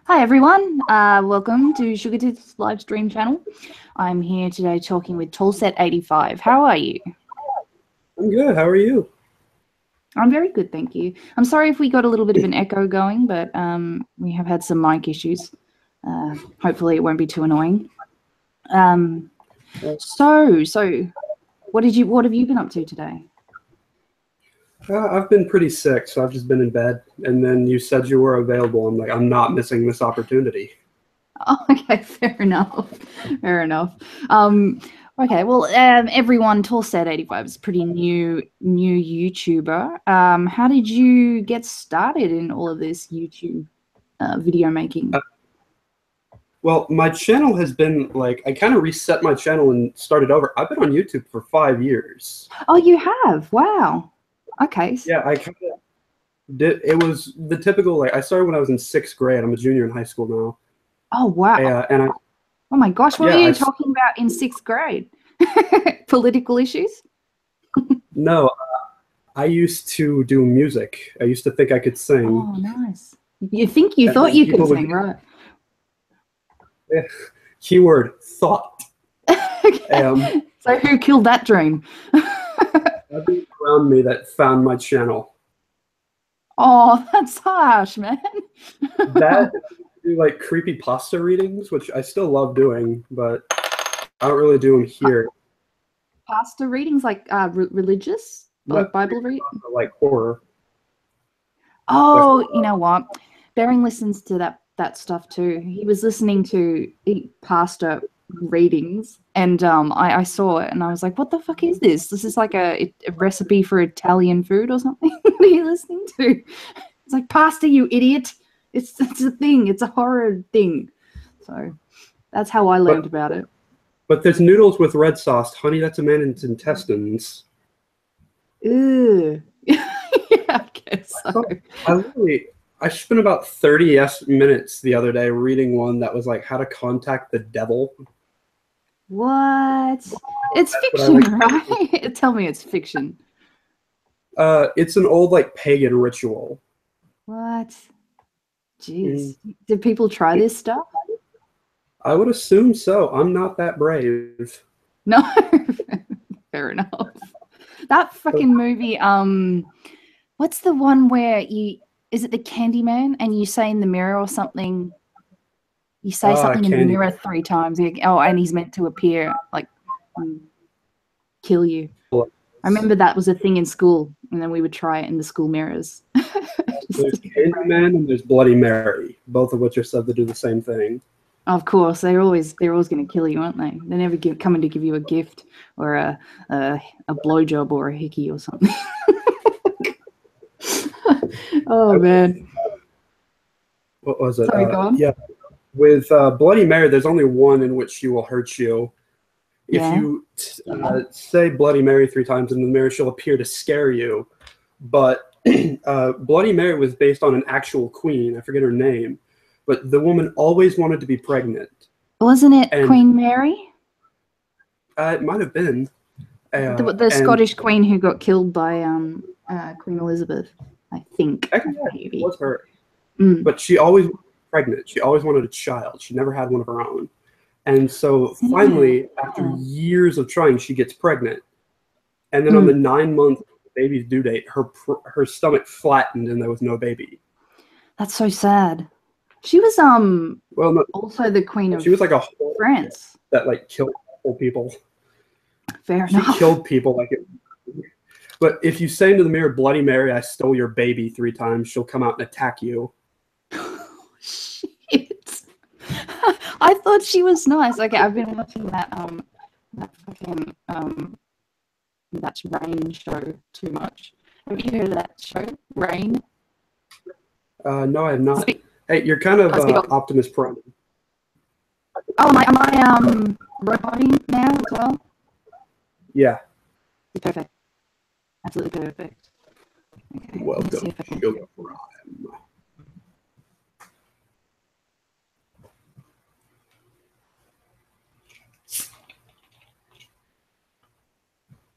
Hi everyone, welcome to Sugar.T's live stream channel. I'm here today talking with Tallset85. How are you? I'm good. How are you? I'm very good, thank you. I'm sorry if we got a little bit of an echo going, but we have had some mic issues. Hopefully it won't be too annoying. So what have you been up to today? I've been pretty sick, so I've just been in bed. And then you said you were available. I'm like, I'm not missing this opportunity. Oh, okay, fair enough. Fair enough. Okay, well, everyone, Tallset85 is a pretty new YouTuber. How did you get started in all of this YouTube video making? Well, my channel has been like, I kind of reset my channel and started over. I've been on YouTube for 5 years. Oh, you have? Wow. Okay. Yeah, I kind of did. It was the typical, like, I started when I was in 6th grade. I'm a junior in high school now. Oh, wow. Oh my gosh, what were you talking about in 6th grade? Political issues? No, I used to do music. I used to think I could sing. Oh, nice. You thought you could sing, right? Keyword thought. Okay. So who killed that dream? Everyone around me that found my channel. Oh, that's harsh, man. That do like creepy pasta readings, which I still love doing, but I don't really do them here. Pasta readings, like religious, like Bible reading, like horror. Oh, you know what? Bering listens to that stuff too. He was listening to pasta readings, and I saw it, and I was like, "What the fuck is this? This is like a recipe for Italian food or something." What are you listening to? It's like pasta, you idiot! It's a thing. It's a horror thing. So that's how I learned about it. But there's noodles with red sauce, honey. That's a man's intestines. Ew. Yeah, I guess so. I spent about 30 minutes the other day reading one that was like how to contact the devil. What? It's fiction, right? Tell me it's fiction. It's an old like pagan ritual. What? Jeez. Did people try this stuff? I would assume so. I'm not that brave. No. Fair enough. That fucking movie, what's the one where is it the Candyman and you say in the mirror or something? You say something in the mirror 3 times. Oh, and he's meant to appear, like, kill you. I remember that was a thing in school, and then we would try it in the school mirrors. There's Candyman and there's Bloody Mary, both of which are said to do the same thing. Of course, they're always going to kill you, aren't they? They're never coming to give you a gift or a blowjob or a hickey or something. Oh man. What was it? Sorry, go on. Yeah. With Bloody Mary, there's only one in which she will hurt you. If you say Bloody Mary 3 times in the mirror, she'll appear to scare you. But Bloody Mary was based on an actual queen. I forget her name. But the woman always wanted to be pregnant. Wasn't it Queen Mary? It might have been. The Scottish queen who got killed by Queen Elizabeth, I think. Maybe. It was her. But she always was pregnant. She always wanted a child. She never had one of her own. And so finally, after years of trying, she gets pregnant. And then on the 9-month baby's due date, her stomach flattened and there was no baby. That's so sad. She was also the queen of. She was like a France that like killed people. Fair enough. She killed people like it. But if you say into the mirror, "Bloody Mary, I stole your baby" 3 times, she'll come out and attack you. Shit. I thought she was nice. Okay, I've been watching that fucking that's Rain show too much. Have you heard of that show, Rain? No, I have not. Hey, you're kind of Optimus Prime. Oh, am I roboting now as well? Yeah. Perfect. Absolutely perfect. Okay, welcome, Sugar Prime.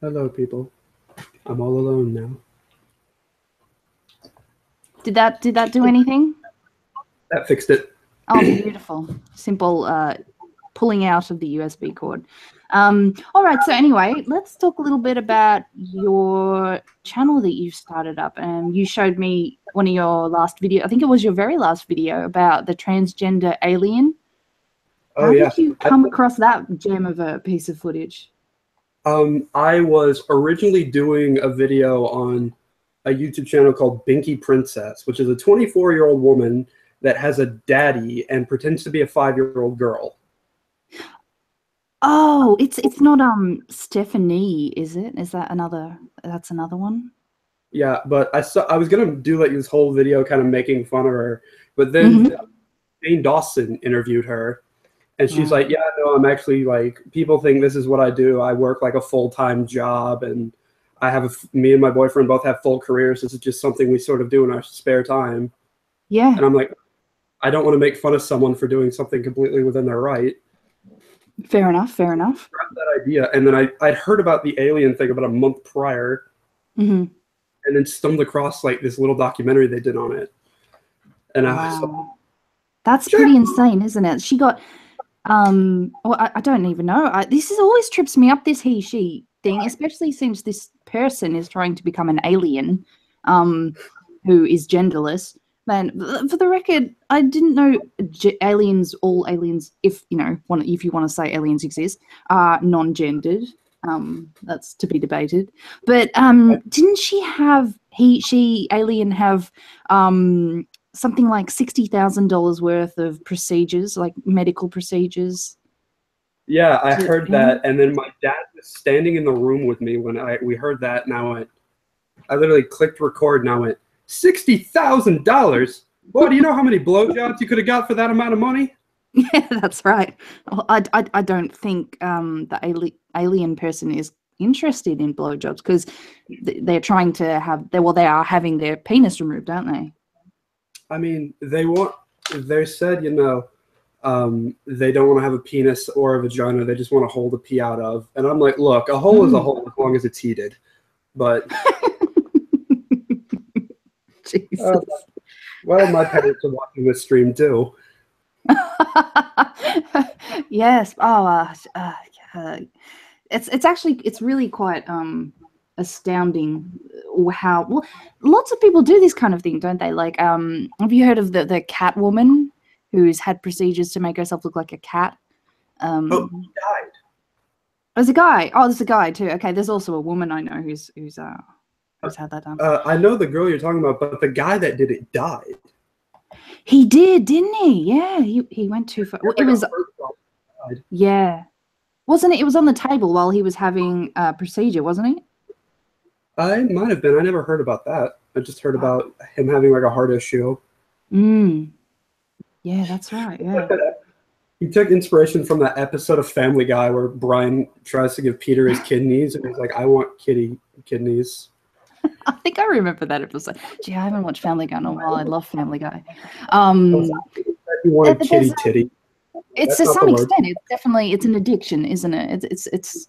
Hello, people. I'm all alone now. Did that do anything? That fixed it. Oh, beautiful. Simple pulling out of the USB cord. All right, so anyway, let's talk a little bit about your channel that you've started up. And you showed me one of your last video. I think it was your very last video about the transgender alien. How did you come across that gem of a piece of footage? I was originally doing a video on a YouTube channel called Binky Princess, which is a 24-year-old woman that has a daddy and pretends to be a 5-year-old girl. Oh, it's not Stephanie, is it? Is that another? That's another one. Yeah, but I was gonna do like this whole video kind of making fun of her, but then Jane Dawson interviewed her, and she's like, "Yeah, no, I'm actually like people think this is what I do. I work like a full-time job, and I have me and my boyfriend both have full careers. This is just something we sort of do in our spare time." Yeah, and I'm like, I don't want to make fun of someone for doing something completely within their right. Fair enough. Fair enough. That idea, and then I'd heard about the alien thing about a month prior, and then stumbled across like this little documentary they did on it, and I was like, that's pretty insane, isn't it? She got, well, I don't even know. This is always trips me up, this he/she thing, especially since this person is trying to become an alien, who is genderless. Man, for the record, I didn't know all aliens, if you want to say aliens exist, are non-gendered. That's to be debated. But didn't she alien have something like $60,000 worth of procedures, like medical procedures? Yeah, I heard that, and then my dad was standing in the room with me when we heard that, and I literally clicked record, and I went, $60,000? Boy, do you know how many blowjobs you could have got for that amount of money? Yeah, that's right. Well, I don't think the alien person is interested in blowjobs, because they're trying to have they are having their penis removed, aren't they? I mean, they said, they don't want to have a penis or a vagina. They just want to hold a pee out of. And I'm like, look, a hole is a hole as long as it's heated. But Jesus. Well, my parents are watching this stream too. Yes. Oh, it's really quite astounding how lots of people do this kind of thing, don't they? Like, have you heard of the cat woman who's had procedures to make herself look like a cat? He died. There's a guy. Oh, there's a guy too. Okay, there's also a woman I know who's had that done. I know the girl you're talking about, but the guy that did it died. He did, didn't he? Yeah, he went too far. Well, it was, yeah, wasn't it? It was on the table while he was having a procedure, wasn't it? I might have been. I never heard about that. I just heard about him having like a heart issue. Yeah, that's right. Yeah. He took inspiration from that episode of Family Guy where Brian tries to give Peter his kidneys, and he's like, "I want kitty kidneys." I think I remember that episode. Gee, I haven't watched Family Guy in a while. I love Family Guy. You wanted kitty titty. It's to some extent. It's an addiction, isn't it? It's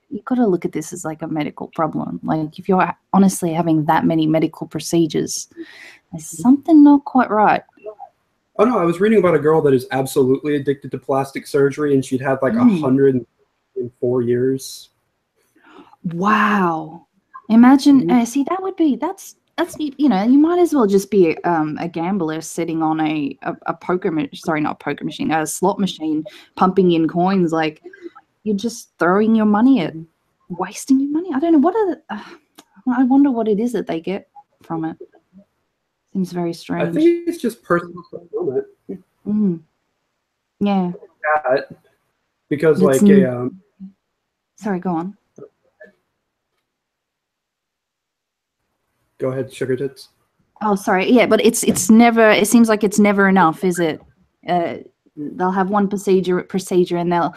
you've got to look at this as like a medical problem. Like, if you're honestly having that many medical procedures, there's something not quite right. Oh no, I was reading about a girl that is absolutely addicted to plastic surgery, and she'd had like 100 in 4 years. Wow. Imagine, see, that's you might as well just be a gambler sitting on a slot machine, pumping in coins. Like, you're just throwing your money at wasting your money. I don't know I wonder what it is that they get from it. Seems very strange. I think it's just personal fulfillment. Yeah. Because sorry, go on. Go ahead, Sugar Tits. Oh, sorry. Yeah, but it seems like it's never enough, is it? They'll have one procedure and they'll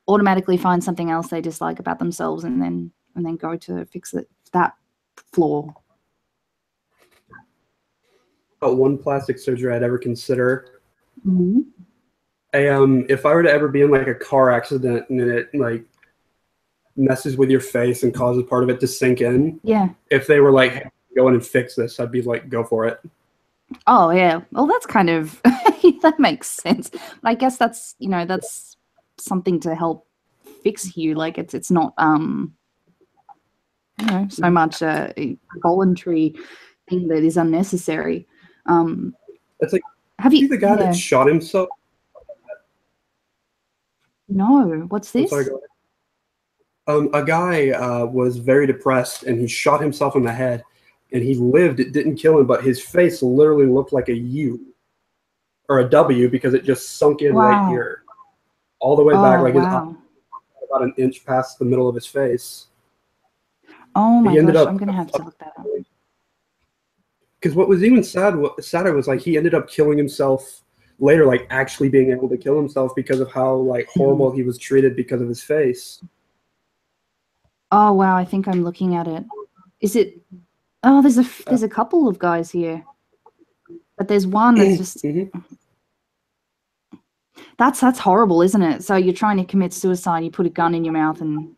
automatically find something else they dislike about themselves, and then go to fix that flaw. One plastic surgery I'd ever consider. If I were to ever be in like a car accident and it like messes with your face and causes part of it to sink in. Yeah. If they were like, hey, go in and fix this, I'd be like, go for it. Oh yeah. Well, that's kind of That makes sense. But I guess that's, you know, that's something to help fix you. Like it's not you know, so much a voluntary thing that is unnecessary. It's like, have see you the guy that shot himself? No, what's this? I'm sorry, go ahead. A guy was very depressed and he shot himself in the head, and he lived. It didn't kill him, but his face literally looked like a U or a W because it just sunk in right here, all the way back, like his eye, about an inch past the middle of his face. Oh my gosh, I'm gonna have to look that up. Because what was even sadder was like he ended up killing himself later, like actually being able to kill himself because of how like horrible he was treated because of his face. Oh wow, I think I'm looking at it. Is it? Oh, there's a couple of guys here, but there's one that's just. That's horrible, isn't it? So you're trying to commit suicide, you put a gun in your mouth and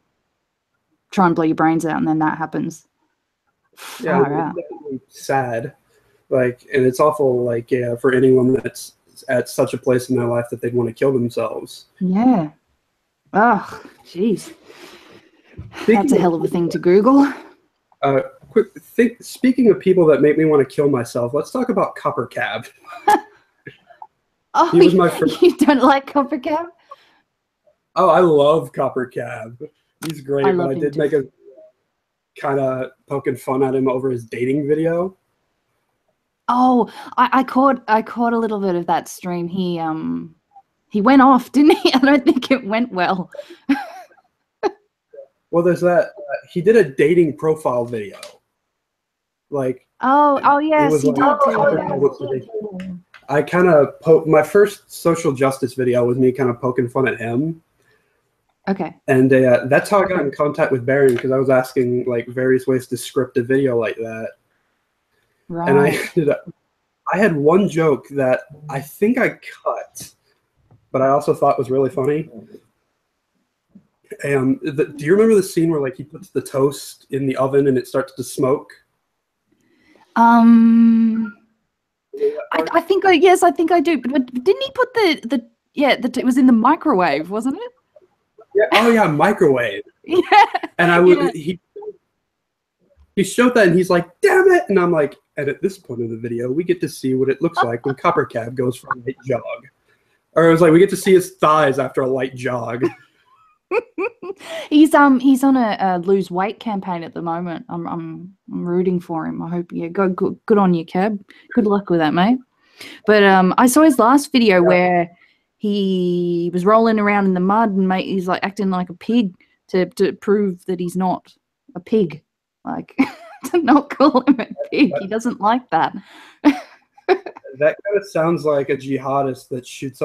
try and blow your brains out, and then that happens. Yeah, it's definitely sad. Like, and it's awful, like, yeah, for anyone that's at such a place in their life that they'd want to kill themselves. Yeah. Oh, jeez. That's a hell of a thing to Google. Speaking of people that make me want to kill myself, let's talk about Copper Cab. Oh, he was my first... You don't like Copper Cab? Oh, I love Copper Cab. He's great, but I did make a kind of poking fun at him over his dating video. Oh, I caught a little bit of that stream. He went off, didn't he? I don't think it went well. Well, there's that. He did a dating profile video. Like. Oh yes, he did. I kind of my first social justice video was me kind of poking fun at him. Okay. And that's how I got in contact with Baron, because I was asking like various ways to script a video like that. Right. And I had one joke that I think I cut, but I also thought was really funny. And do you remember the scene where like he puts the toast in the oven and it starts to smoke? I think yes, I think I do. But didn't he put it was in the microwave, wasn't it? Yeah. Oh yeah, microwave. Yeah. And he showed that and he's like, damn it. And I'm like, and at this point of the video, we get to see what it looks like when Copper Cab goes for a light jog. Or it was like, we get to see his thighs after a light jog. He's on a lose weight campaign at the moment. I'm rooting for him. I hope good on you, Cab. Good luck with that, mate. But I saw his last video where he was rolling around in the mud and he's like acting like a pig to prove that he's not a pig. Like to not call him a pig. He doesn't like that. That kind of sounds like a jihadist that shoots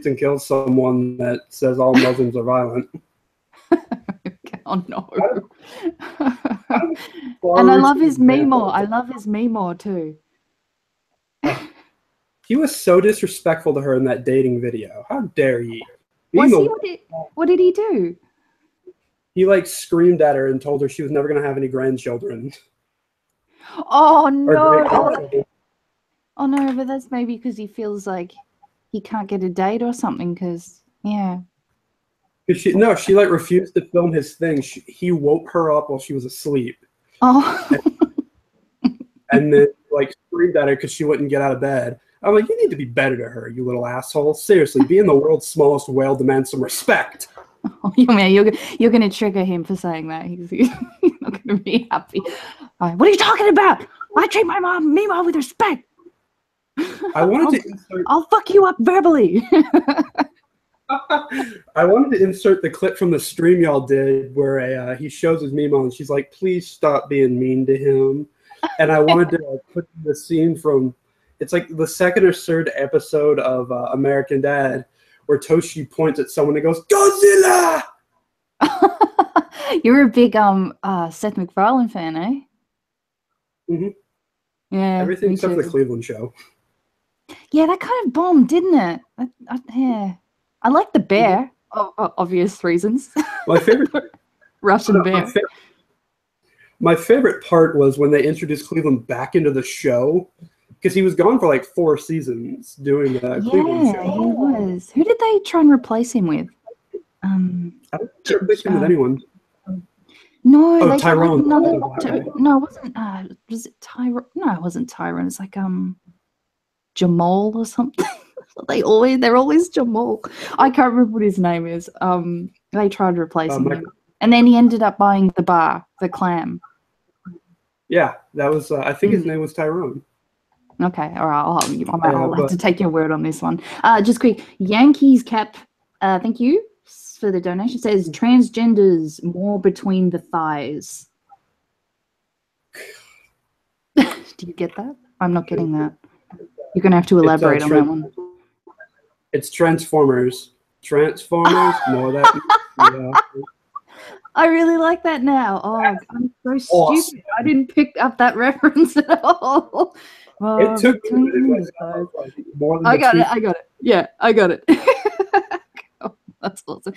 and kills someone that says all Muslims are violent. Oh no. And I love his Memo. I love his Memo too. He was so disrespectful to her in that dating video. How dare he? What did he do? He like screamed at her and told her she was never going to have any grandchildren. Oh no. Oh no, but that's maybe because he feels like he can't get a date or something, because she like refused to film his thing. He woke her up while she was asleep. Oh. And then like screamed at her because she wouldn't get out of bed. I'm like, you need to be better to her, you little asshole. Seriously, being the world's smallest whale demands some respect. Oh, man, you're going to trigger him for saying that. He's not going to be happy. What are you talking about? I treat my mom with respect. I'll fuck you up verbally. I wanted to insert the clip from the stream y'all did where he shows his Mimo and she's like, please stop being mean to him. And I wanted to put the scene from, it's like the second or third episode of American Dad where Toshi points at someone and goes, Godzilla! You're a big Seth MacFarlane fan, eh? Mm-hmm. Yeah. Everything except for the Cleveland Show. Yeah, that kind of bombed, didn't it? Yeah. I like the bear, obvious reasons. My favorite Russian bear. My favorite part was when they introduced Cleveland back into the show, because he was gone for like 4 seasons doing the Cleveland show. Yeah, he was. Who did they try and replace him with? I don't think they replaced him with anyone. No, they Tyrone. No, it wasn't. Was it Tyrone? No, it wasn't Tyrone. It's like Jamal or something. They're always Jamal. I can't remember what his name is. They tried replacing him, and then he ended up buying the bar, the Clam. Yeah, that was. I think his name was Tyrone. Okay, all right. I'll have to take your word on this one. Just quick, Yankees cap. Thank you for the donation. Says transgenders more between the thighs. Do you get that? I'm not getting that. You're gonna have to elaborate on that one. It's Transformers. Transformers more that. Yeah. I really like that now. Oh, I'm so stupid. Awesome. I didn't pick up that reference at all. It took me more than I got it. Yeah, I got it. Oh, that's awesome.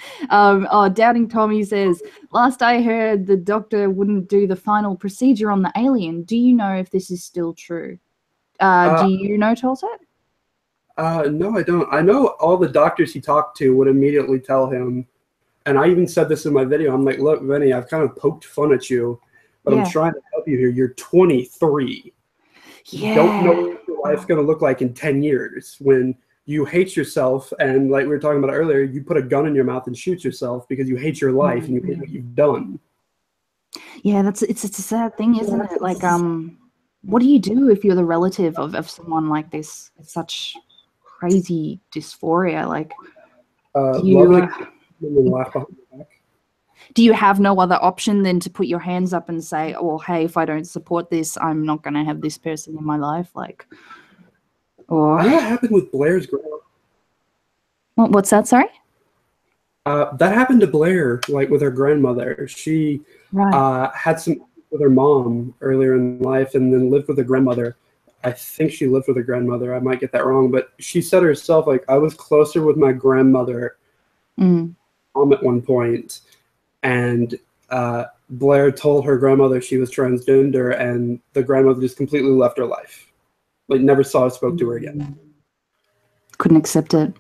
Doubting Tommy says, last I heard, the doctor wouldn't do the final procedure on the alien. Do you know if this is still true? Do you know, Tallset? No, I don't. I know all the doctors he talked to would immediately tell him, and I even said this in my video, I'm like, look, Vinny, I've kind of poked fun at you, but I'm trying to help you here. You're 23. You don't know what your life's going to look like in 10 years when you hate yourself, and like we were talking about earlier, you put a gun in your mouth and shoot yourself because you hate your life and you hate what you've done. Yeah, it's a sad thing, isn't it? Like, what do you do if you're the relative of someone like this with such crazy dysphoria? Like, do you have no other option than to put your hands up and say, oh, hey, if I don't support this, I'm not going to have this person in my life? Like, or that happened with Blair's grandma. What's that? Sorry? That happened to Blair, like with her grandmother. She had some with her mom earlier in life and then lived with her grandmother. I think she lived with her grandmother. I might get that wrong, but she said herself, like, I was closer with my grandmother at one point, and Blair told her grandmother she was transgender, and the grandmother just completely left her life. Like, never saw or spoke to her again. Couldn't accept it.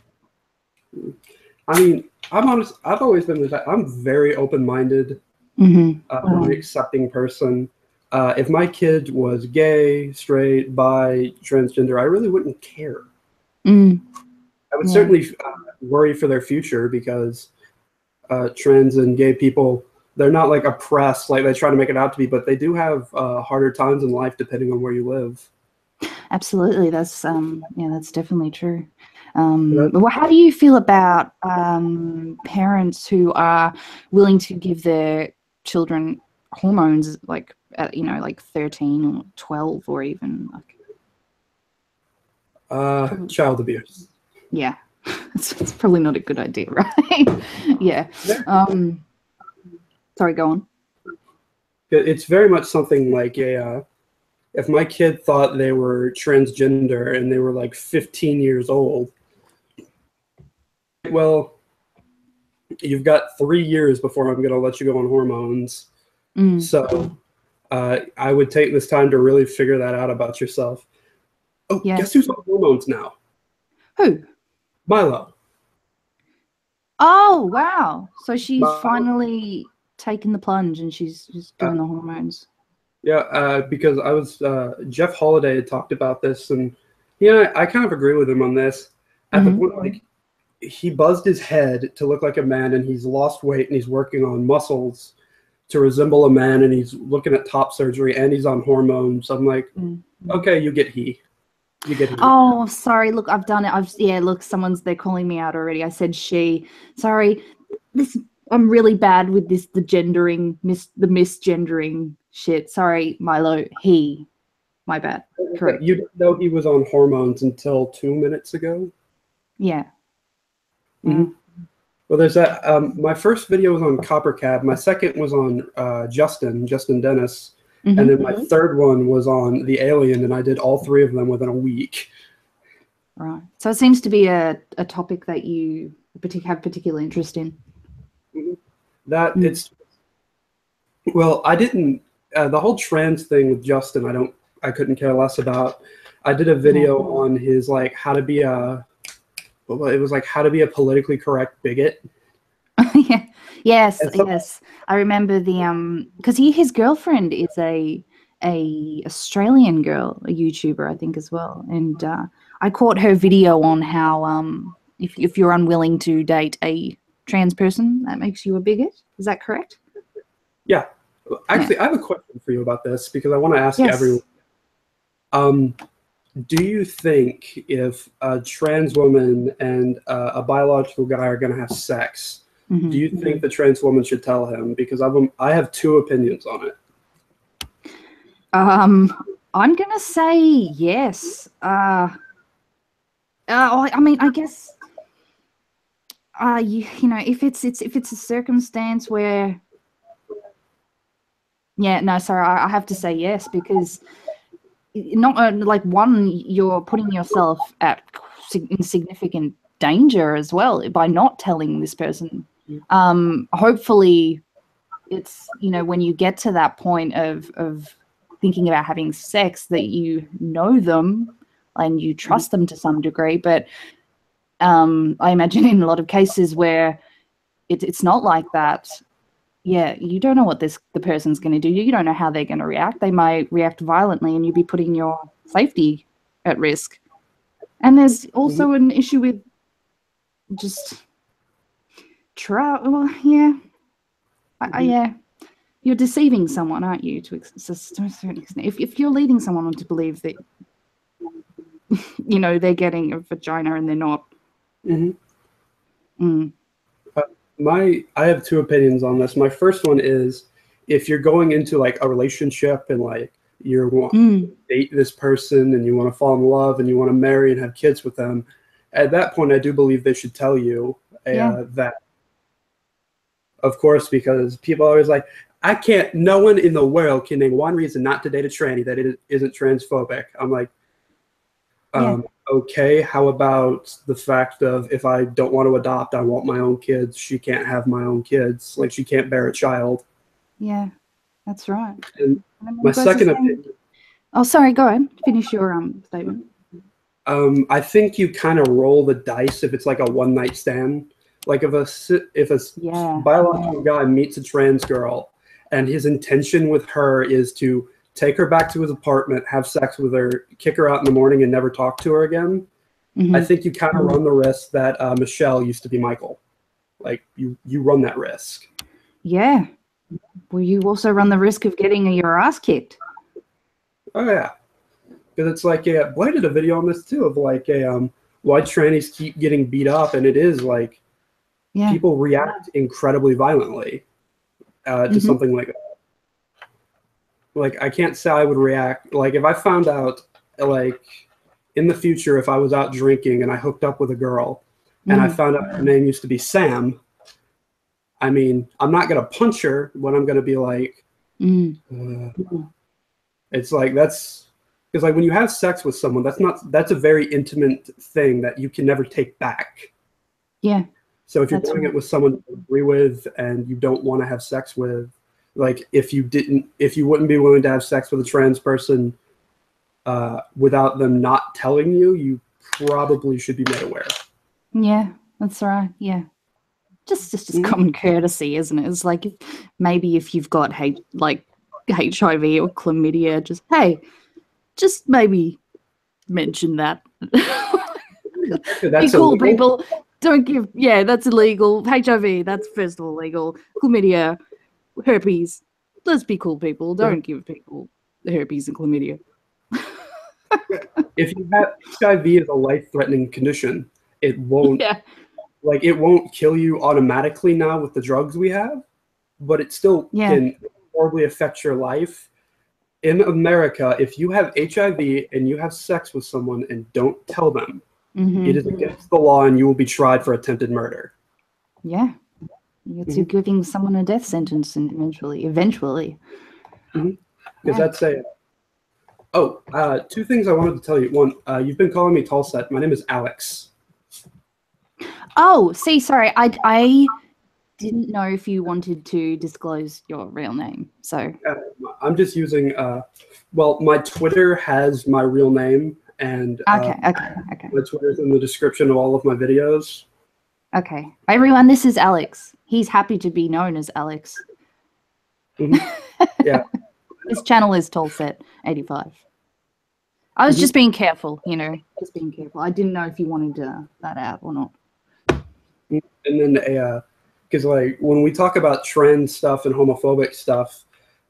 I mean, I'm honest. I've always been this. I'm very open-minded, an accepting person. If my kid was gay, straight, bi, transgender, I really wouldn't care. I would certainly worry for their future because trans and gay people, they're not like oppressed like they try to make it out to be, but they do have harder times in life depending on where you live. Absolutely, that's that's definitely true. Well, how do you feel about parents who are willing to give their children hormones, like at, like 13 or 12 or even like child abuse? Yeah, it's probably not a good idea, right? Yeah. Sorry, go on. It's very much something like if my kid thought they were transgender and they were like 15 years old, well, you've got 3 years before I'm going to let you go on hormones. So I would take this time to really figure that out about yourself. Oh, guess who's on hormones now? Who? Milo. Oh, wow. So she's finally taken the plunge and she's doing the hormones. Yeah, because I was Jeff Holiday had talked about this, and I kind of agree with him on this. At the point, like, he buzzed his head to look like a man, and he's lost weight, and he's working on muscles to resemble a man, and he's looking at top surgery, and he's on hormones. I'm like, okay, you get he. Oh, sorry. Look, I've done it. Look, they're calling me out already. I said she. Sorry. I'm really bad with the misgendering shit. Sorry, Milo. He. My bad. Correct. You didn't know he was on hormones until 2 minutes ago? Yeah. Well, there's that. My first video was on Copper Cab. My second was on Justin Dennis. And then my third one was on The Alien, and I did all 3 of them within a week. Right. So it seems to be a topic that you have particular interest in. Well, I didn't, the whole trans thing with Justin, I couldn't care less about. I did a video on his like how to be a, well, it was like how to be a politically correct bigot. Yeah. Yes, yes. I remember the because his girlfriend is a Australian girl, a YouTuber, I think, as well. And I caught her video on how if you're unwilling to date a trans person, that makes you a bigot. Is that correct? Yeah. Actually, I have a question for you about this because I want to ask Yes. everyone. Do you think if a trans woman and a biological guy are going to have sex, do you think the trans woman should tell him? Because I have two opinions on it. I'm gonna say yes. I mean, I guess you know, if it's a circumstance where, yeah, no, sorry, I have to say yes, because not like, one, you're putting yourself at significant danger as well by not telling this person. Hopefully it's, you know, when you get to that point of thinking about having sex, that you know them and you trust them to some degree. But I imagine in a lot of cases where it's not like that, yeah, you don't know what the person's going to do. You don't know how they're going to react. They might react violently and you'd be putting your safety at risk. And there's also an issue with just well, yeah. Yeah. You're deceiving someone, aren't you, to a certain extent? If you're leading someone on to believe that, you know, they're getting a vagina and they're not. I have two opinions on this. My first one is, if you're going into like a relationship and like you want to date this person and you want to fall in love and you want to marry and have kids with them, at that point I do believe they should tell you that. Of course, because people are always like, no one in the world can name one reason not to date a tranny that it isn't transphobic. I'm like, okay, how about the fact of, if I don't want to adopt, I want my own kids, she can't have my own kids, like she can't bear a child. Yeah, that's right. And my second opinion. Oh, sorry, go ahead. Finish your statement. I think you kind of roll the dice if it's like a one-night stand. Like if a biological guy meets a trans girl and his intention with her is to take her back to his apartment, have sex with her, kick her out in the morning and never talk to her again, I think you kind of run the risk that Michelle used to be Michael. Like you run that risk. Yeah. Well, you also run the risk of getting your ass kicked. Oh yeah. Because it's like, I did a video on this too, of like why trannies keep getting beat up, and it is like, people react incredibly violently to something like that. Like, I can't say I would react. Like, if I found out, like, in the future, if I was out drinking and I hooked up with a girl and I found out her name used to be Sam, I mean, I'm not going to punch her, but I'm going to be like, it's like, that's, because like when you have sex with someone, that's a very intimate thing that you can never take back. Yeah. So if you're doing it with someone you agree with and you don't want to have sex with, like if you wouldn't be willing to have sex with a trans person without them not telling you, you probably should be made aware. Yeah, that's right. Yeah. Just common courtesy, isn't it? It's like, maybe if you've got HIV or chlamydia, just maybe mention that. Be cool, people. Don't give, that's illegal. HIV, that's first of all illegal. Chlamydia, herpes. Let's be cool, people. Don't give people herpes and chlamydia. If you have HIV as a life-threatening condition, it won't it won't kill you automatically now with the drugs we have, but it still can horribly affect your life. In America, if you have HIV and you have sex with someone and don't tell them, it is against the law and you will be tried for attempted murder. Yeah. You're giving someone a death sentence eventually. Because that's two things I wanted to tell you. One, you've been calling me Tallset. My name is Alex. Oh, see, sorry. I didn't know if you wanted to disclose your real name. So I'm just using, my Twitter has my real name and Okay. my Twitter's in the description of all of my videos. Okay. Everyone, this is Alex. He's happy to be known as Alex. Yeah. His channel is Tallset85. I was just being careful, you know, just being careful. I didn't know if you wanted that out or not. And then, because like when we talk about trans stuff and homophobic stuff,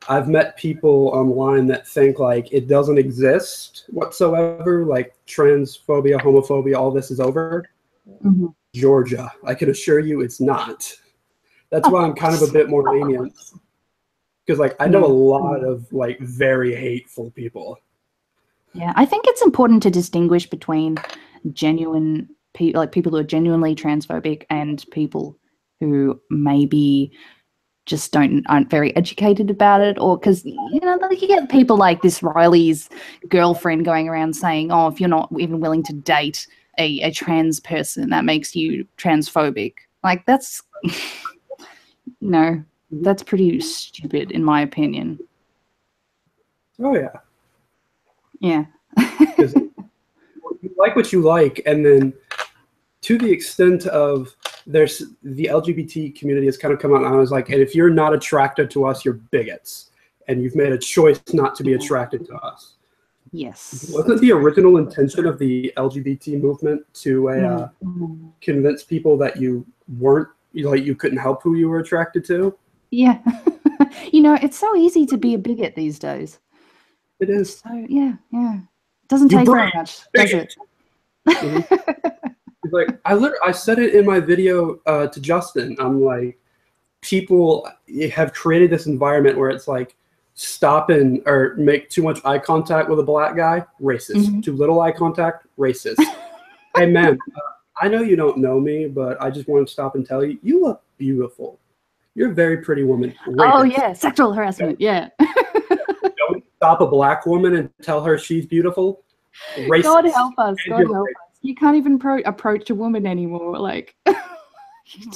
I've met people online that think like it doesn't exist whatsoever, like transphobia, homophobia, all this is over. Georgia, I can assure you it's not. That's why I'm kind of a bit more lenient. Because like I know a lot of like very hateful people. Yeah, I think it's important to distinguish between genuine people, like people who are genuinely transphobic, and people who maybe just aren't very educated about it, or because you know, like you get people like this Riley's girlfriend going around saying, "Oh, if you're not even willing to date a trans person, that makes you transphobic." Like that's, you know, that's pretty stupid in my opinion. Oh yeah. Yeah. Because you like what you like, and then to the extent of there's the LGBT community has kind of come out, and I was like, and if you're not attracted to us, you're bigots, and you've made a choice not to be attracted to us. Yes. Wasn't the original intention of the LGBT movement to convince people that you weren't, like you couldn't help who you were attracted to? Yeah. You know, it's so easy to be a bigot these days. It is. So yeah. It doesn't take very much, does it? Like I said it in my video to Justin. I'm like, people have created this environment where it's like stop or make too much eye contact with a black guy, racist. Too little eye contact, racist. Hey man, I know you don't know me, but I just want to stop and tell you, you look beautiful. You're a very pretty woman. Rapist. Oh yeah, sexual harassment. Yeah. Don't stop a black woman and tell her she's beautiful. Racist. God help us. God help us. You can't even approach a woman anymore. Like,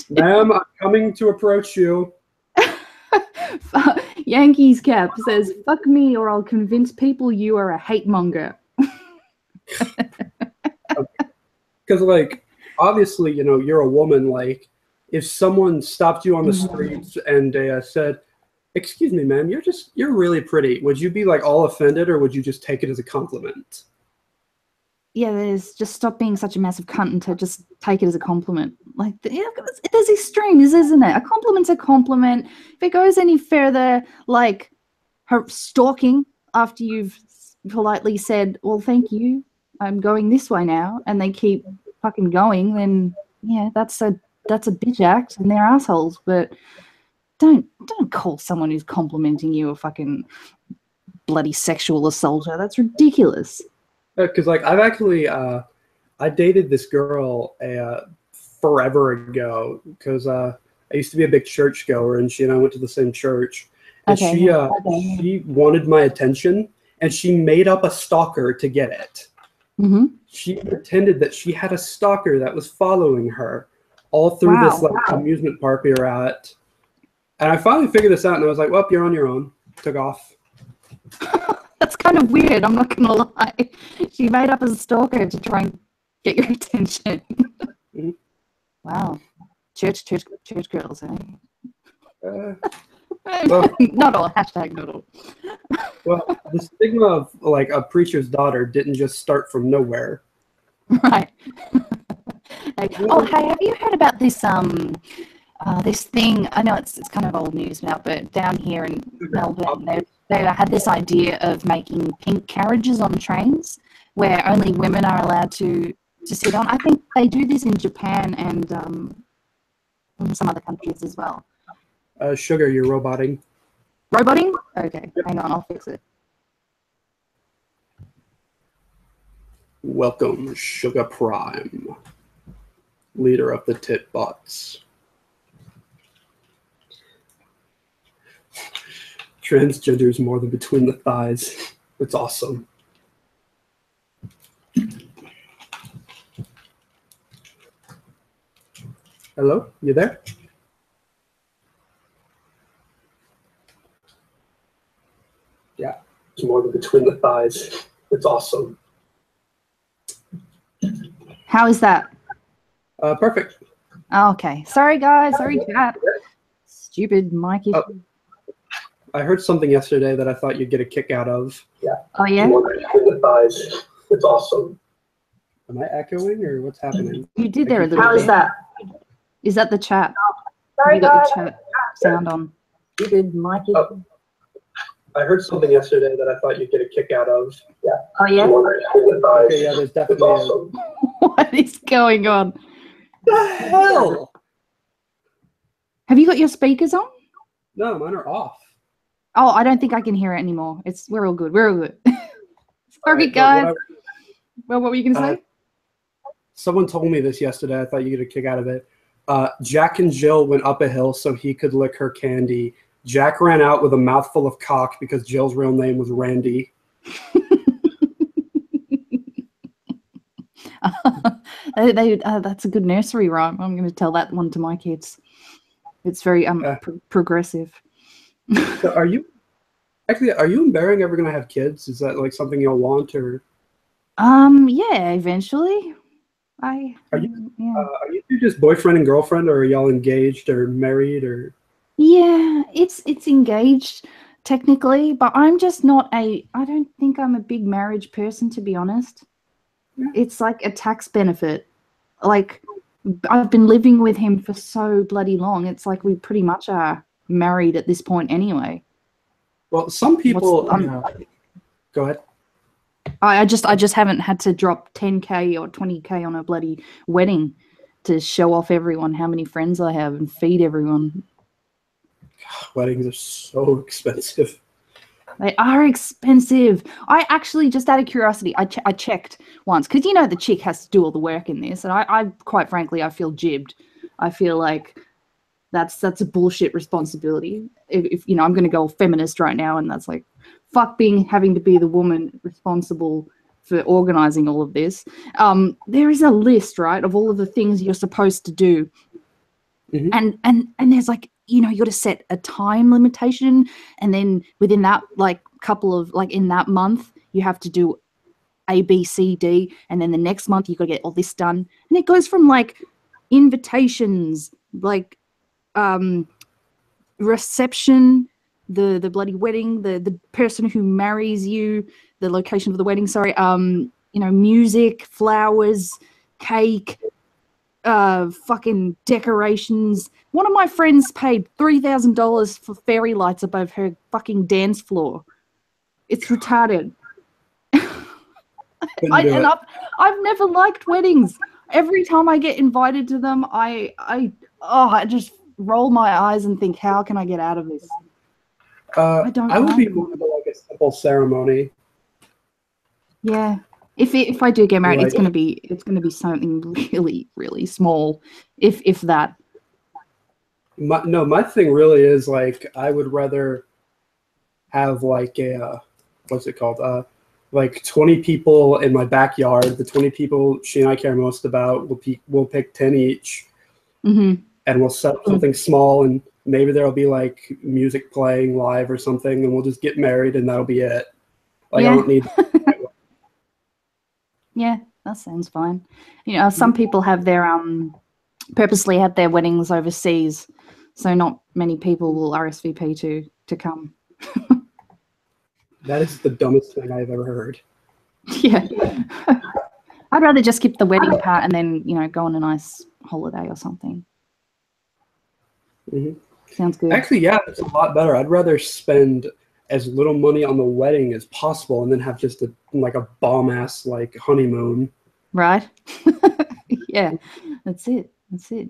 ma'am, I'm coming to approach you. Yankees cap says, "Fuck me, or I'll convince people you are a hate monger." Because, like, obviously, you know, you're a woman. Like, if someone stopped you on the streets and said, "Excuse me, ma'am, you're really pretty," would you be like all offended, or would you just take it as a compliment? Yeah, there's just stop being such a massive cunt and to just take it as a compliment. Like, there's extremes, isn't it? A compliment's a compliment. If it goes any further, like her stalking after you've politely said, "Well, thank you, I'm going this way now," and they keep fucking going, then yeah, that's a bitch act and they're assholes. But don't call someone who's complimenting you a fucking bloody sexual assaulter. That's ridiculous. Because like I've actually I dated this girl forever ago because I used to be a big church goer, and she and I went to the same church. And she wanted my attention, and she made up a stalker to get it. She pretended that she had a stalker that was following her all through this like amusement park we were at. And I finally figured this out, and I was like, "Well, you're on your own." Took off. That's kind of weird, I'm not gonna lie. She made up as a stalker to try and get your attention. Wow. Church girls, eh? Well, not all. Hashtag not all. Well, the stigma of like a preacher's daughter didn't just start from nowhere. Right. Like, oh, hey, have you heard about this this thing? I know it's kind of old news now, but down here in Melbourne, they had this idea of making pink carriages on trains where only women are allowed to sit on. I think they do this in Japan and in some other countries as well. Sugar, you're roboting. Roboting? Okay, hang on, I'll fix it. Welcome, Sugar Prime, leader of the tit bots. Transgender is more than between the thighs. It's awesome. Hello? You there? Yeah, it's more than between the thighs. It's awesome. How is that? Perfect. Oh, okay. Sorry, guys. Sorry, chat. Stupid mic issue. I heard something yesterday that I thought you'd get a kick out of. Yeah. Oh, yeah? It's awesome. Am I echoing or what's happening? You did there a little bit. How is that? Is that the chat? Sorry, You got the guys. chat sound on. Stupid mic issue. Oh. I heard something yesterday that I thought you'd get a kick out of. Yeah. Oh, yeah? Okay, yeah, there's definitely awesome. What is going on? The hell? Have you got your speakers on? No, mine are off. Oh, I don't think I can hear it anymore. We're all good. We're all good. Sorry, Right, guys. Well, what were you going to say? Someone told me this yesterday. I thought you'd get a kick out of it. Jack and Jill went up a hill so he could lick her candy. Jack ran out with a mouthful of cock because Jill's real name was Randy. That's a good nursery rhyme. I'm going to tell that one to my kids. It's very progressive. So are you and Bearing ever going to have kids? Is that like something you'll want or? Yeah, eventually. Are you two just boyfriend and girlfriend, or are y'all engaged or married or? Yeah, it's engaged technically, but I'm just not I don't think I'm a big marriage person, to be honest. Yeah. It's like a tax benefit. Like, I've been living with him for so bloody long. It's like we pretty much are married at this point anyway. Well, some people go ahead. I just haven't had to drop 10K or 20K on a bloody wedding to show off everyone how many friends I have and feed everyone. God, weddings are so expensive. They are expensive. I actually, just out of curiosity, I checked once because, you know, the chick has to do all the work in this, and I quite frankly, I feel jibbed. I feel like that's a bullshit responsibility. If you know, I'm going to go feminist right now, and that's like, fuck having to be the woman responsible for organizing all of this. There is a list, right, of all of the things you're supposed to do. Mm-hmm. And there's like, you know, you got to set a time limitation, and then within that, like, couple of, like, in that month you have to do A, B, C, D, and then the next month you got to get all this done. And it goes from like invitations, like reception, the bloody wedding, the person who marries you, the location of the wedding, sorry, you know, music, flowers, cake, fucking decorations. One of my friends paid $3,000 for fairy lights above her fucking dance floor. It's retarded. I've never liked weddings. Every time I get invited to them, I just roll my eyes and think, how can I get out of this? I would be more of like a simple ceremony. Yeah. If I do get married, it's gonna be something really, really small, if that. My thing really is like, I would rather have like a what's it called? Like 20 people in my backyard. The 20 people she and I care most about, we'll pick 10 each, and we'll set up something small, and maybe there'll be like music playing live or something, and we'll just get married, and that'll be it. Like, I don't need. Yeah, that sounds fine. You know, some people have their purposely have their weddings overseas, so not many people will RSVP to come. That is the dumbest thing I've ever heard. Yeah. I'd rather just skip the wedding part and then, you know, go on a nice holiday or something. Sounds good. Actually, yeah, it's a lot better. I'd rather spend as little money on the wedding as possible and then have just a bomb-ass like honeymoon. Right. Yeah, that's it. It's the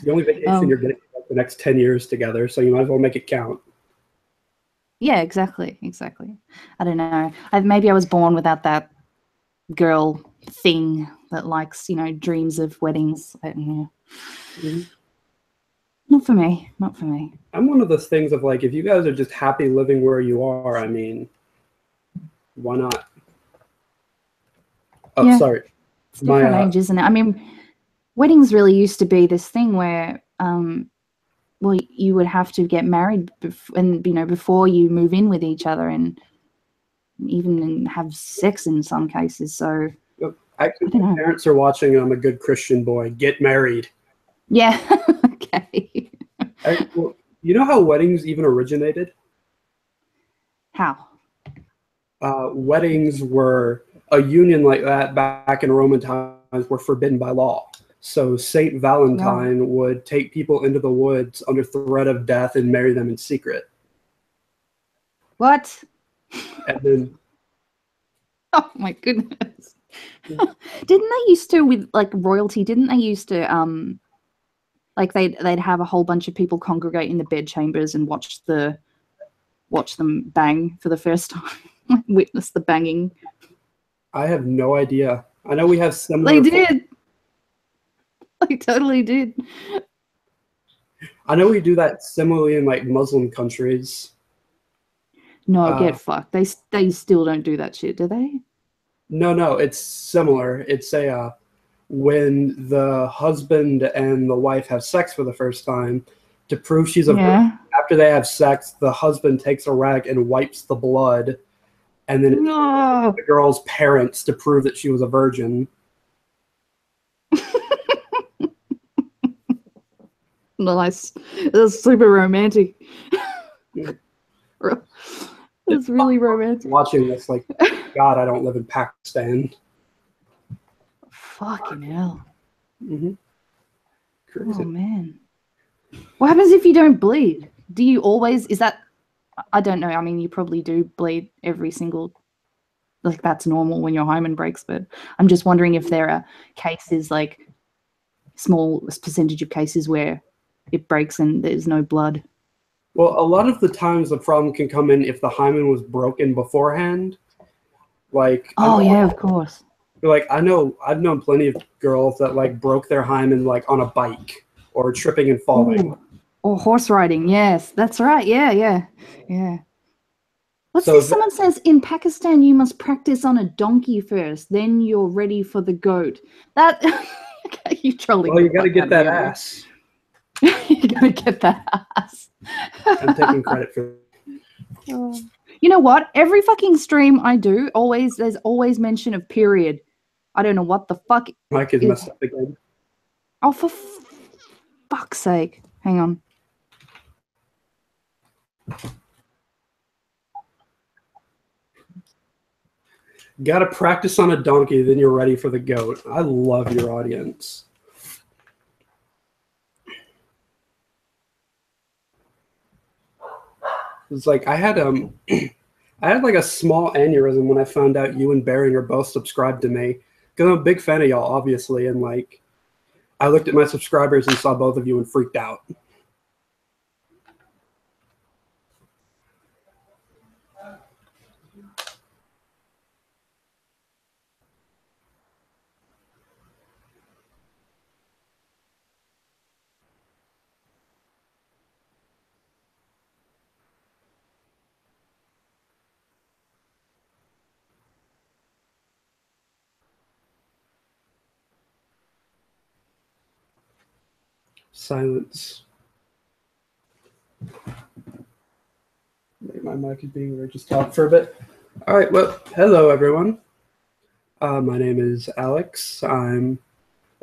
only vacation you're getting for the next 10 years together, so you might as well make it count. Yeah, exactly. I don't know. Maybe I was born without that girl thing that likes, you know, dreams of weddings. Not for me. I'm one of those things of like, if you guys are just happy living where you are, I mean, why not? Oh, yeah. Sorry. It's different age, isn't it? I mean, weddings really used to be this thing where, well, you would have to get married before you move in with each other, and even have sex in some cases. So Actually, I don't my know. parents are watching, and I'm a good Christian boy. Get married. Yeah. Okay. Well, you know how weddings even originated? How? Weddings were a union like that back in Roman times were forbidden by law. So Saint Valentine would take people into the woods under threat of death and marry them in secret. What? And then, Oh my goodness. Didn't they used to with like royalty, didn't they used to like they'd have a whole bunch of people congregate in the bedchambers and watch them bang for the first time, witness the banging. I have no idea. I know we have similar. They did. They totally did. I know we do that similarly in like Muslim countries. No, get fucked. They still don't do that shit, do they? No, it's similar. It's a when the husband and the wife have sex for the first time, to prove she's a virgin, after they have sex, the husband takes a rag and wipes the blood, and then the girl's parents to prove that she was a virgin. Nice. That's super romantic. It's really romantic. Watching this, like, God, I don't live in Pakistan. Fucking hell. Mm-hmm. Crazy. Oh, man. What happens if you don't bleed? Do you always, is that, I don't know. I mean, you probably do bleed every single, like that's normal when your hymen breaks, but I'm just wondering if there are cases, like small percentage of cases where it breaks and there's no blood. Well, a lot of the times the problem can come in if the hymen was broken beforehand. Like, oh yeah, of course. Like I've known plenty of girls that like broke their hymen like on a bike or tripping and falling. Ooh. Or horse riding. Yes, that's right. Yeah. What's So this? Someone says in Pakistan you must practice on a donkey first, then you're ready for the goat. That you trolling. Well, you got to get that ass. You got to get that ass. I'm taking credit for. You know what? Every fucking stream I do, there's always mention of period. I don't know what the fuck. Mike is messed up again. Oh, for fuck's sake! Hang on. Got to practice on a donkey, then you're ready for the goat. I love your audience. It's like I had like a small aneurysm when I found out you and Bering are both subscribed to me. Because I'm a big fan of y'all, obviously, and like I looked at my subscribers and saw both of you and freaked out. Silence. Maybe my mic is being weird. Just talk for a bit. All right. Well, hello, everyone. My name is Alex. I'm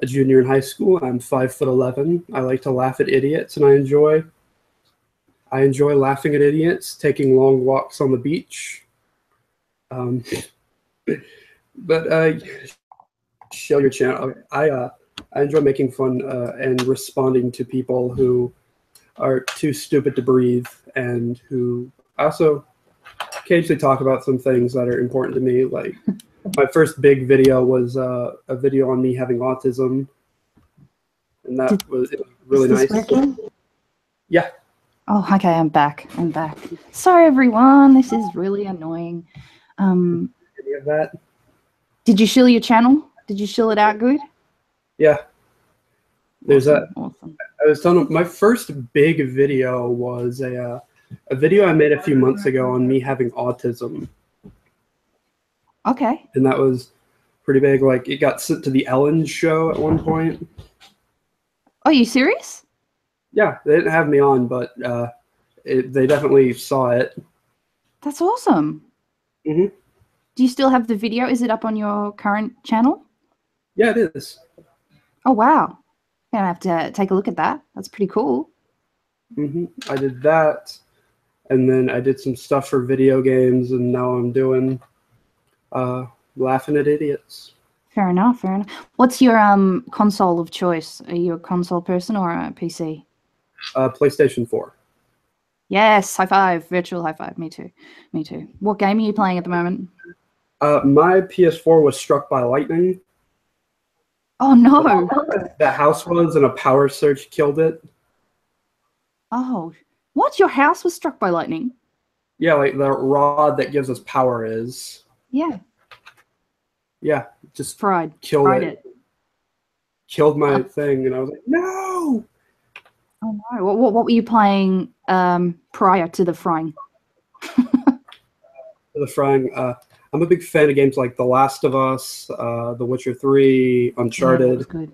a junior in high school. I'm 5'11". I like to laugh at idiots, and I enjoy laughing at idiots, taking long walks on the beach. But show your channel. I enjoy making fun and responding to people who are too stupid to breathe, and who also occasionally talk about some things that are important to me. Like my first big video was a video on me having autism, and that was really nice. Working? Yeah. Oh, okay. I'm back. Sorry, everyone. This is really annoying. Any of that? Did you shill your channel? Did you shill it out good? Yeah. There's awesome. I was telling my first big video was a video I made a few months ago on me having autism. Okay. And that was pretty big. Like it got sent to the Ellen show at one point. Are you serious? Yeah, they didn't have me on, but they definitely saw it. That's awesome. Mm-hmm. Do you still have the video? Is it up on your current channel? Yeah, it is. Oh wow. Gonna have to take a look at that. That's pretty cool. I did that, and then I did some stuff for video games, and now I'm doing laughing at idiots. Fair enough, fair enough. What's your console of choice? Are you a console person or a PC? PlayStation 4. Yes, high five, virtual high five. Me too. Me too. What game are you playing at the moment? My PS4 was struck by lightning. Oh no. The house was, and a power surge killed it. Oh, what? Your house was struck by lightning? Yeah, like the rod that gives us power is. Yeah. Yeah, just Fried killed it. Killed my thing, and I was like, no! Oh no. What were you playing prior to the frying? The frying. I'm a big fan of games like The Last of Us, The Witcher 3, Uncharted. Yeah, that was good.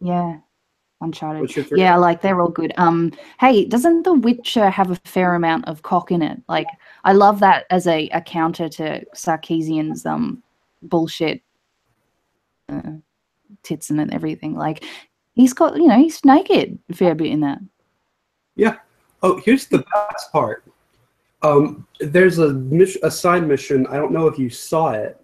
Yeah. Uncharted. Witcher 3. Yeah, like they're all good. Hey, doesn't The Witcher have a fair amount of cock in it? Like, I love that as a counter to Sarkeesian's bullshit tits and everything. Like, he's got, he's naked a fair bit in that. Yeah. Oh, here's the best part. There's a side mission. I don't know if you saw it,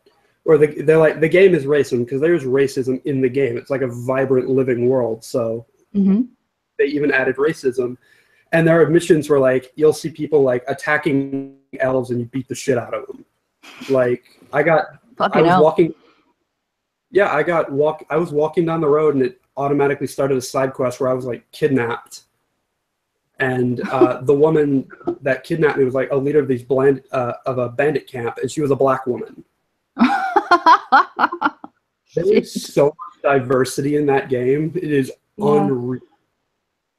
where they're like, the game is racism because there's racism in the game. It's like a vibrant, living world. So they even added racism. And there are missions where like you'll see people like attacking elves and you beat the shit out of them. Like I was walking down the road and it automatically started a side quest where I was like kidnapped. And the woman that kidnapped me was like a leader of of a bandit camp, and she was a black woman. There is so much diversity in that game. It is unreal.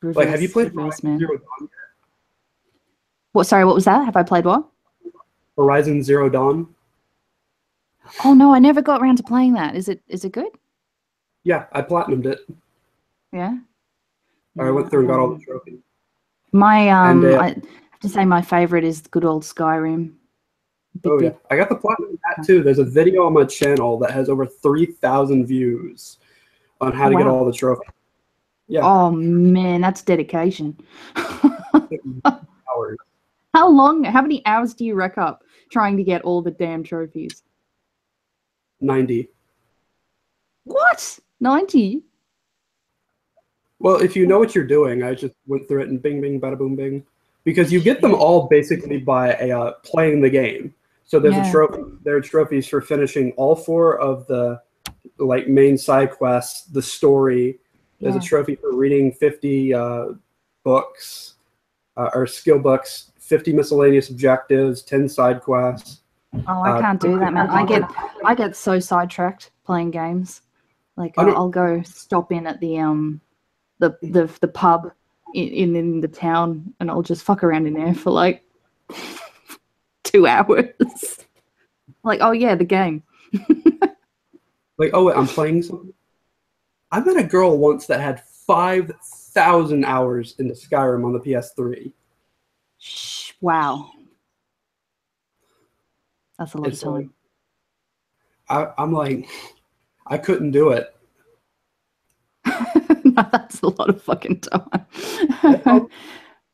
Like, have you played Horizon Zero Dawn yet? What? Sorry, what was that? Have I played what? Horizon Zero Dawn. Oh no, I never got around to playing that. Is it good? Yeah, I platinumed it. Yeah. I went through and got all the trophies. My I have to say my favorite is good old Skyrim. Yeah, I got the platinum of that too. There's a video on my channel that has over 3,000 views on how to get all the trophies. Yeah. Oh man, that's dedication. Hours. How many hours do you rack up trying to get all the damn trophies? 90. What? 90? Well, if you know what you're doing, I just went through it and bing, bing, bada, boom, bing. Because you get them all basically by playing the game. So there's a trophy. There are trophies for finishing all 4 of the main side quests, the story. There's a trophy for reading 50 books or skill books, 50 miscellaneous objectives, 10 side quests. Oh, I can't do that, man. I get so sidetracked playing games. Like I'll go stop in at the pub in the town, and I'll just fuck around in there for like 2 hours. Like, oh yeah, the game. Like, oh wait, I'm playing something. I met a girl once that had 5,000 hours into Skyrim on the PS3. Wow, that's a lot of time. I'm like, I couldn't do it. No, that's a lot of fucking time.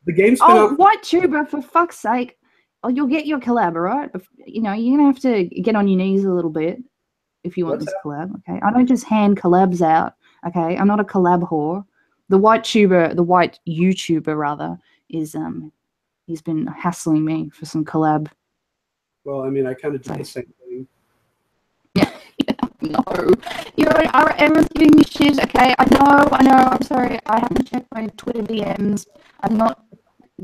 The game's been out. White-tuber, for fuck's sake. Oh, you'll get your collab, all right? But, you're going to have to get on your knees a little bit if you want this collab, okay? I don't just hand collabs out, okay? I'm not a collab whore. The white YouTuber, rather, is, he's been hassling me for some collab. Well, I mean, I kind of do the same thing. No, everyone's giving me shit. Okay, I know. I'm sorry. I haven't checked my Twitter DMs. I'm not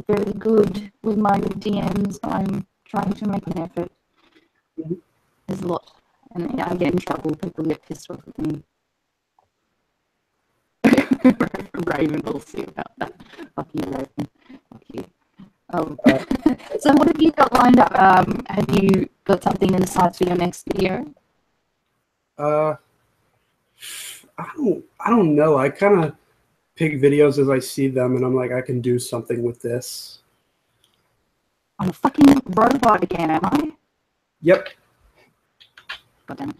very good with my DMs. I'm trying to make an effort. There's a lot, and I get in trouble. People get pissed off at me. Raven will see about that. Fuck you, Raven. Fuck you. So what have you got lined up? Have you got something in the sights for your next video? I don't know. I kind of pick videos as I see them, and I'm like, I can do something with this. I'm a fucking robot again, am I? Yep. Goddamn.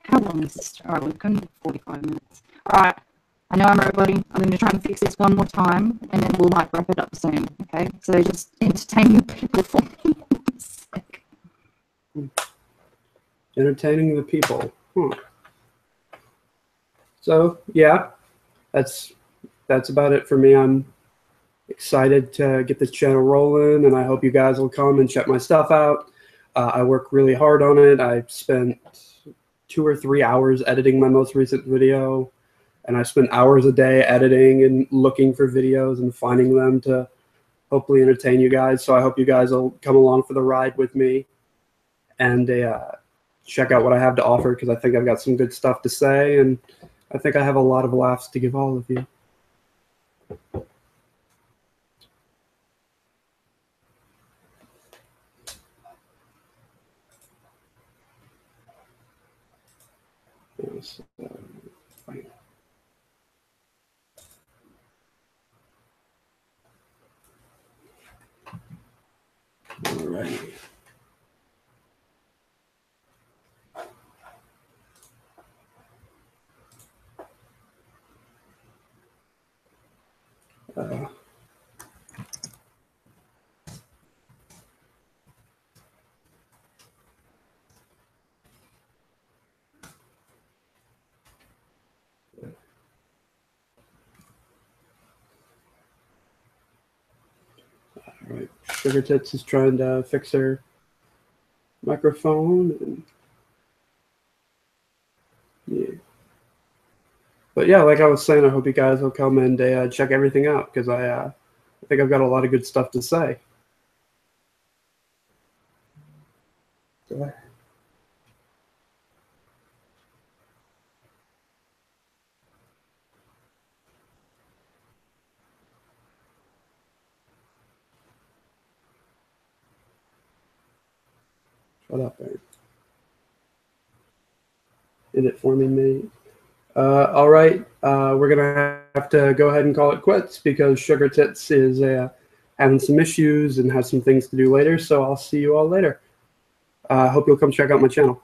How long is this? All right, we've gone 45 minutes. All right. I know I'm roboting. I'm going to try and fix this one more time, and then we'll like wrap it up soon. Okay? So just entertain the people for me. Entertaining the people. So yeah, that's about it for me. I'm excited to get this channel rolling, and I hope you guys will come and check my stuff out. I work really hard on it. I spent 2 or 3 hours editing my most recent video, and I spent hours a day editing and looking for videos and finding them to hopefully entertain you guys. So I hope you guys will come along for the ride with me and check out what I have to offer, because I think I've got some good stuff to say, and I think I have a lot of laughs to give all of you. All right. All right, Sugar.T is trying to fix her microphone, and yeah. But yeah, like I was saying, I hope you guys will come and check everything out, because I think I've got a lot of good stuff to say. So, shut up, Aaron. End it for me, mate. All right, we're gonna have to go ahead and call it quits, because Sugar.T is having some issues and has some things to do later. So I'll see you all later. I hope you'll come check out my channel.